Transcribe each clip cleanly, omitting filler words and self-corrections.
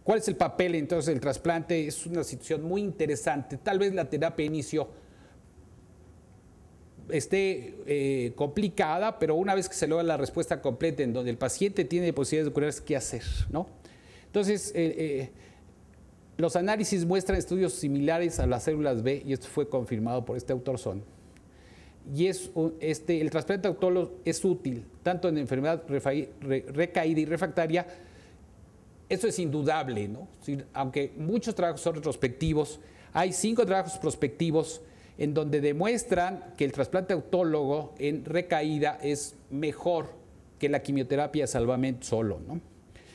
¿Cuál es el papel entonces del trasplante? Es una situación muy interesante. Tal vez la terapia de inicio esté complicada, pero una vez que se logra la respuesta completa en donde el paciente tiene posibilidades de curarse, ¿qué hacer, ¿no? Entonces, los análisis muestran estudios similares a las células B, y esto fue confirmado por este autor Son. Y el trasplante autólogo es útil tanto en enfermedad recaída y refractaria. Eso es indudable, ¿no? Aunque muchos trabajos son retrospectivos, hay 5 trabajos prospectivos en donde demuestran que el trasplante autólogo en recaída es mejor que la quimioterapia de salvamento solo, ¿no?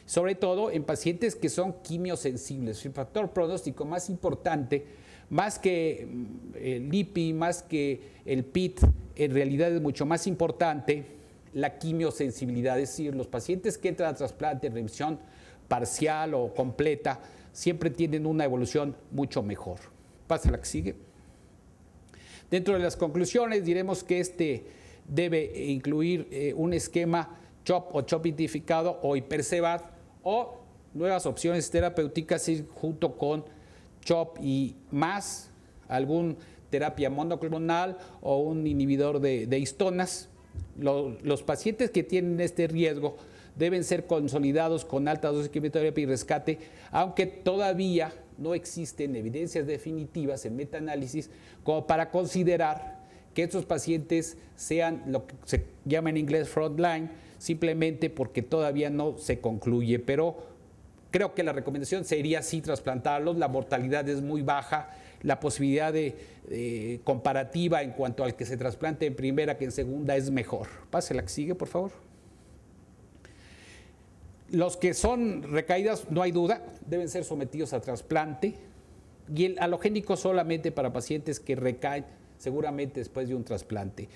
Sobre todo en pacientes que son quimiosensibles. El factor pronóstico más importante, más que el IPI, más que el PIT, en realidad es mucho más importante la quimiosensibilidad. Es decir, los pacientes que entran a trasplante en remisión parcial o completa siempre tienen una evolución mucho mejor. Pasa a la que sigue. Dentro de las conclusiones diremos que debe incluir un esquema CHOP o CHOP identificado o hipercevad o nuevas opciones terapéuticas junto con CHOP y más algún terapia monoclonal o un inhibidor de histonas. Los pacientes que tienen este riesgo deben ser consolidados con alta dosis de quimioterapia y rescate, aunque todavía no existen evidencias definitivas en metaanálisis como para considerar que estos pacientes sean lo que se llama en inglés frontline, simplemente porque todavía no se concluye. Pero creo que la recomendación sería sí trasplantarlos, la mortalidad es muy baja, la posibilidad de comparativa en cuanto al que se trasplante en primera que en segunda es mejor. Pase la que sigue, por favor. Los que son recaídas, no hay duda, deben ser sometidos a trasplante, y el halogénico solamente para pacientes que recaen seguramente después de un trasplante.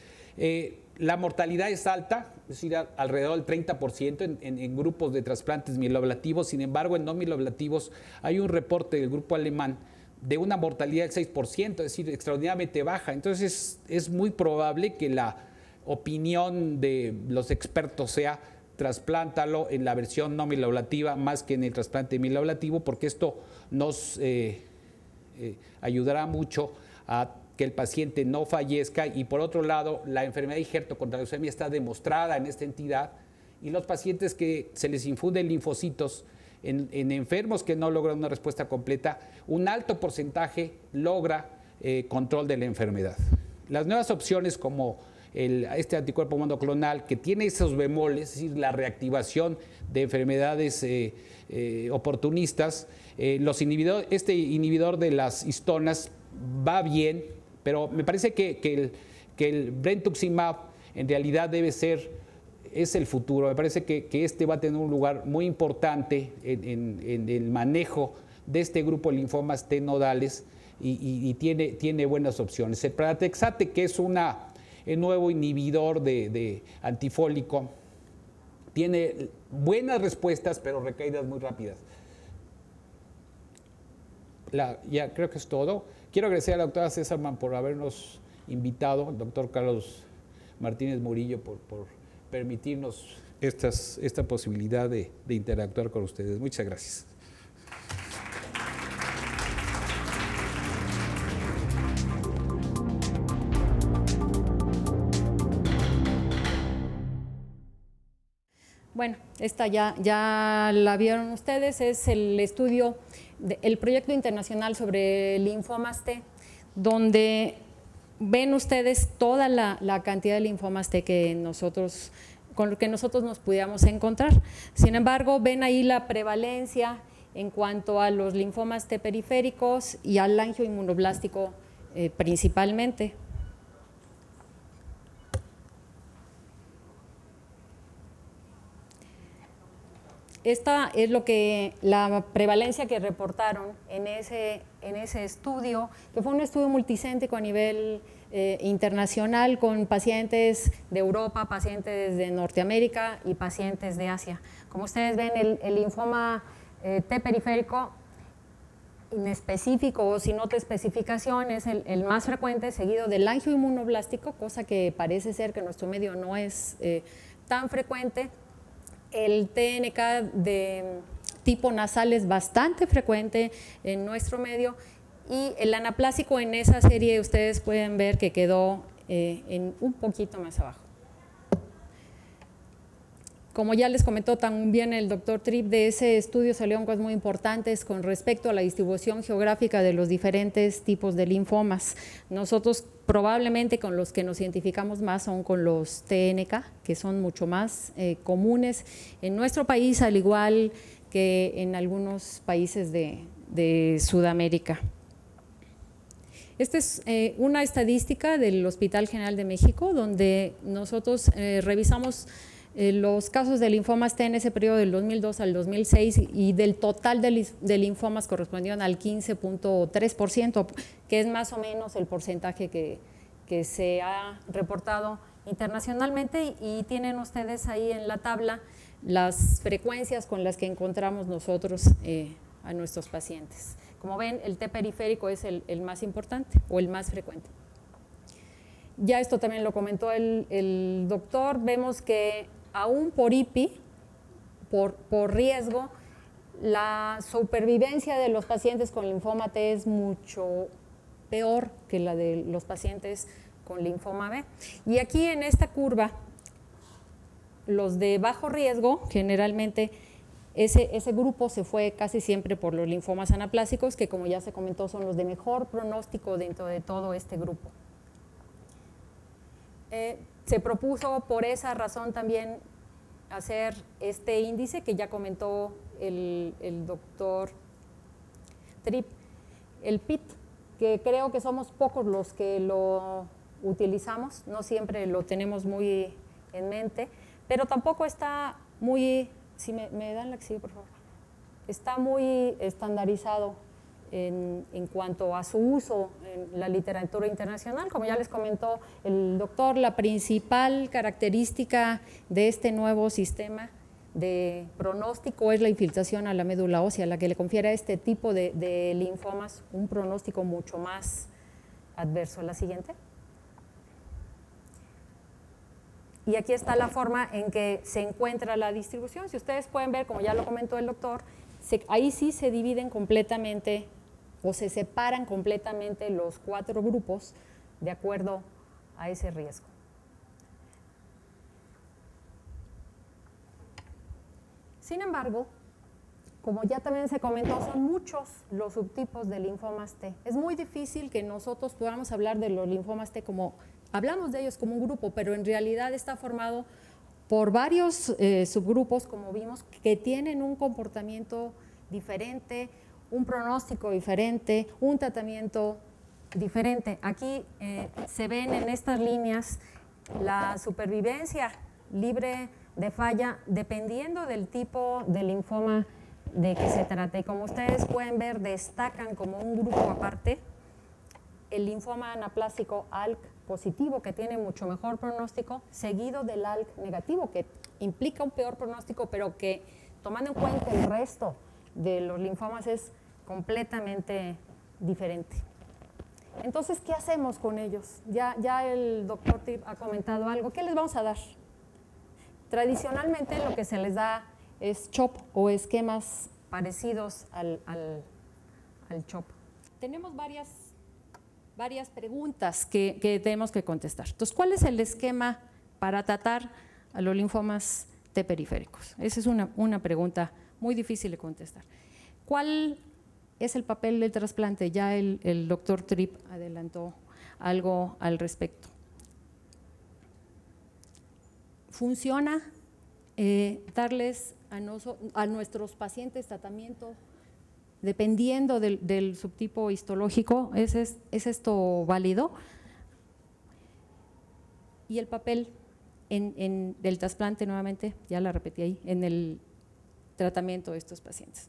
La mortalidad es alta, es decir, alrededor del 30% en grupos de trasplantes mieloablativos. Sin embargo, en no mieloablativos hay un reporte del grupo alemán de una mortalidad del 6%, es decir, extraordinariamente baja. Entonces, es muy probable que la opinión de los expertos sea trasplántalo en la versión no mieloablativa más que en el trasplante mieloablativo, porque esto nos ayudará mucho a que el paciente no fallezca. Y por otro lado, la enfermedad de injerto contra la leucemia está demostrada en esta entidad, y los pacientes que se les infunden linfocitos en enfermos que no logran una respuesta completa, un alto porcentaje logra control de la enfermedad. Las nuevas opciones como este anticuerpo monoclonal, que tiene esos bemoles, es decir, la reactivación de enfermedades oportunistas, este inhibidor de las histonas va bien, pero me parece que el brentuximab en realidad es el futuro. Me parece que este va a tener un lugar muy importante en el manejo de este grupo de linfomas T nodales y tiene buenas opciones. El pralatrexate, que es el nuevo inhibidor de antifólico, tiene buenas respuestas, pero recaídas muy rápidas. Ya creo que es todo. Quiero agradecer a la doctora Césarman por habernos invitado, al doctor Carlos Martínez Murillo por permitirnos esta posibilidad de interactuar con ustedes. Muchas gracias. Bueno, esta ya la vieron ustedes, es el estudio, el proyecto internacional sobre linfomas T, donde ven ustedes toda la cantidad de linfomas T con lo que nosotros nos pudiéramos encontrar. Sin embargo, ven ahí la prevalencia en cuanto a los linfomas T periféricos y al angioinmunoblástico principalmente. Esta es la prevalencia que reportaron en ese estudio, que fue un estudio multicéntrico a nivel internacional con pacientes de Europa, pacientes de Norteamérica y pacientes de Asia. Como ustedes ven, el linfoma T periférico inespecífico o sin otra especificación es el más frecuente, seguido del angioinmunoblástico, cosa que parece ser que en nuestro medio no es tan frecuente. El TNK tipo nasal es bastante frecuente en nuestro medio, y el anaplásico en esa serie ustedes pueden ver que quedó en un poquito más abajo. Como ya les comentó también el doctor Tripp, de ese estudio salieron cosas muy importantes con respecto a la distribución geográfica de los diferentes tipos de linfomas. Nosotros probablemente con los que nos identificamos más son con los TNK, que son mucho más comunes en nuestro país, al igual que en algunos países de Sudamérica. Esta es una estadística del Hospital General de México, donde nosotros revisamos los casos de linfomas T en ese periodo del 2002 al 2006, y del total de linfomas correspondieron al 15.3%, que es más o menos el porcentaje que se ha reportado internacionalmente, y tienen ustedes ahí en la tabla las frecuencias con las que encontramos nosotros a nuestros pacientes. Como ven, el T periférico es el más importante o el más frecuente. Ya esto también lo comentó el doctor, vemos que aún por IPI, por riesgo, la supervivencia de los pacientes con linfoma T es mucho peor que la de los pacientes con linfoma B. Y aquí en esta curva, los de bajo riesgo, generalmente ese grupo se fue casi siempre por los linfomas anaplásicos, que como ya se comentó son los de mejor pronóstico dentro de todo este grupo. Se propuso por esa razón también hacer este índice que ya comentó el doctor Tripp, el PIT, que creo que somos pocos los que lo utilizamos, no siempre lo tenemos muy en mente, pero tampoco está muy, si me dan la que sigue, por favor, está muy estandarizado en cuanto a su uso en la literatura internacional. Como ya les comentó el doctor, la principal característica de este nuevo sistema de pronóstico es la infiltración a la médula ósea, la que le confiere a este tipo de linfomas un pronóstico mucho más adverso. La siguiente. Y aquí está la forma en que se encuentra la distribución. Si ustedes pueden ver, como ya lo comentó el doctor, ahí sí se dividen completamente o se separan completamente los 4 grupos de acuerdo a ese riesgo. Sin embargo, como ya también se comentó, son muchos los subtipos de linfomas T. Es muy difícil que nosotros podamos hablar de los linfomas T como, hablamos de ellos como un grupo, pero en realidad está formado por varios subgrupos, como vimos, que tienen un comportamiento diferente, un pronóstico diferente, un tratamiento diferente. Aquí se ven en estas líneas la supervivencia libre de falla dependiendo del tipo de linfoma de que se trate. Como ustedes pueden ver, destacan como un grupo aparte el linfoma anaplásico ALK positivo, que tiene mucho mejor pronóstico, seguido del ALK negativo, que implica un peor pronóstico, pero que, tomando en cuenta el resto de los linfomas, es completamente diferente. Entonces, ¿qué hacemos con ellos? Ya el doctor Tripp ha comentado algo. ¿Qué les vamos a dar? Tradicionalmente lo que se les da es CHOP o esquemas parecidos al CHOP. Tenemos varias preguntas que tenemos que contestar. Entonces, ¿cuál es el esquema para tratar a los linfomas T periféricos? Esa es una pregunta muy difícil de contestar. ¿Cuál es el papel del trasplante? Ya el doctor Tripp adelantó algo al respecto. Funciona darles a nuestros pacientes tratamiento dependiendo del subtipo histológico. ¿Es esto válido? Y el papel del trasplante, nuevamente, ya la repetí ahí, en el tratamiento de estos pacientes.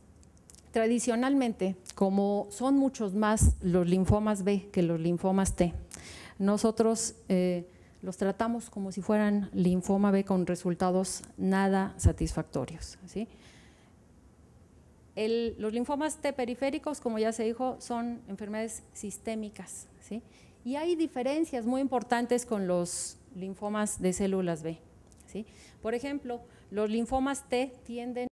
Tradicionalmente, como son muchos más los linfomas B que los linfomas T, nosotros los tratamos como si fueran linfoma B con resultados nada satisfactorios, ¿sí? Los linfomas T periféricos, como ya se dijo, son enfermedades sistémicas, ¿sí? Y hay diferencias muy importantes con los linfomas de células B, ¿sí? Por ejemplo, los linfomas T tienden